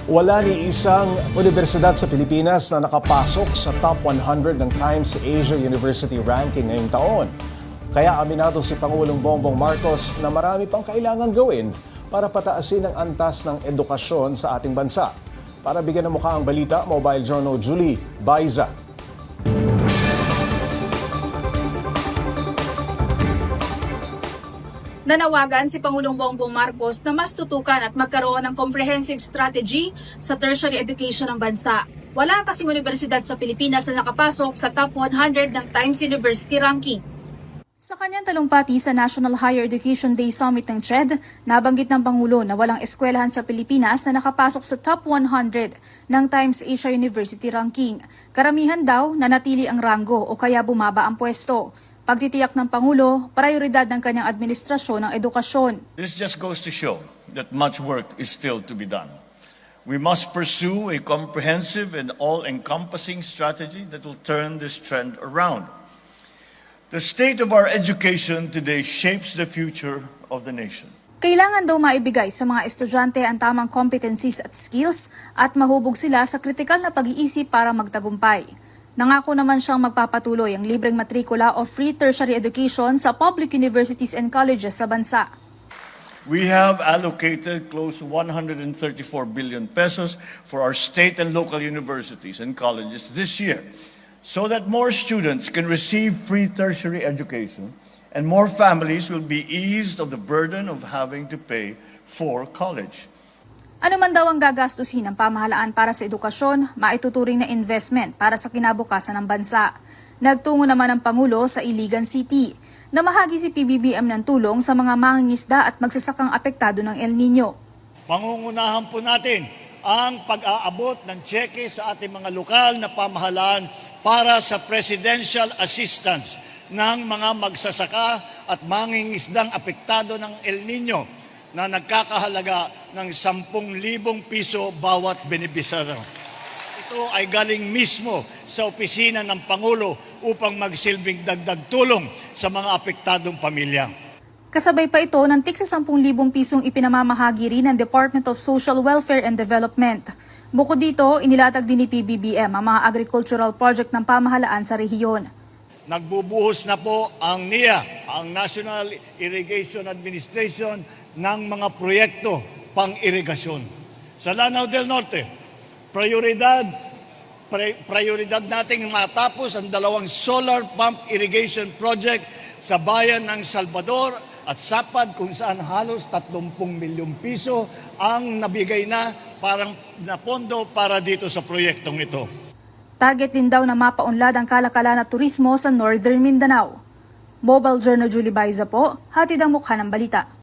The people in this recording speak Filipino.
Wala ni isang universidad sa Pilipinas na nakapasok sa top 100 ng Times Asia University ranking ngayong taon. Kaya aminado si Pangulong Bongbong Marcos na marami pang kailangan gawin para pataasin ang antas ng edukasyon sa ating bansa. Para bigyan ng mukha ang balita, Mobile Journal Julie Baiza. Nanawagan si Pangulong Bongbong Marcos na mas tutukan at magkaroon ng comprehensive strategy sa tertiary education ng bansa. Wala kasing universidad sa Pilipinas na nakapasok sa top 100 ng Times University ranking. Sa kanyang talumpati sa National Higher Education Day Summit ng CHED, nabanggit ng Pangulo na walang eskwelahan sa Pilipinas na nakapasok sa top 100 ng Times Asia University ranking. Karamihan daw nanatili ang ranggo o kaya bumaba ang pwesto. Pagtitiyak ng Pangulo, prioridad ng kanyang administrasyon ang edukasyon. This just goes to show that much work is still to be done. We must pursue a comprehensive and all-encompassing strategy that will turn this trend around. The state of our education today shapes the future of the nation. Kailangan daw maibigay sa mga estudyante ang tamang competencies at skills at mahubog sila sa kritikal na pag-iisip para magtagumpay. Nangako naman siyang magpapatuloy ang libreng matrikula o free tertiary education sa public universities and colleges sa bansa. We have allocated close to 134 billion pesos for our state and local universities and colleges this year so that more students can receive free tertiary education and more families will be eased of the burden of having to pay for college. Ano man daw ang gagastusin ng pamahalaan para sa edukasyon, maituturing na investment para sa kinabukasan ng bansa. Nagtungo naman ang Pangulo sa Iligan City na mahagi si PBBM ng tulong sa mga mangingisda at magsasakang apektado ng El Nino. Pangungunahan po natin ang pag-aabot ng tseke sa ating mga lokal na pamahalaan para sa presidential assistance ng mga magsasaka at mangingisdang apektado ng El Nino na nagkakahalaga ng 10,000 piso bawat benepisyaryo. Ito ay galing mismo sa opisina ng Pangulo upang magsilbing dagdag tulong sa mga apektadong pamilya. Kasabay pa ito ng tig sa 10,000 pisong ipinamamahagi rin ng Department of Social Welfare and Development. Bukod dito, inilatag din ni PBBM ang mga agricultural project ng pamahalaan sa rehiyon. Nagbubuhos na po ang NIA, ang National Irrigation Administration, ng mga proyekto pang-irigasyon. Sa Lanao del Norte, prioridad nating matapos ang 2 solar pump irrigation project sa bayan ng Salvador at Sapad kung saan halos 30 milyong piso ang nabigay na pondo para dito sa proyektong ito. Target din daw na mapaunlad ang kalakalan at turismo sa Northern Mindanao. Mobile Journal Julie Baiza po, hatid ang mukha ng balita.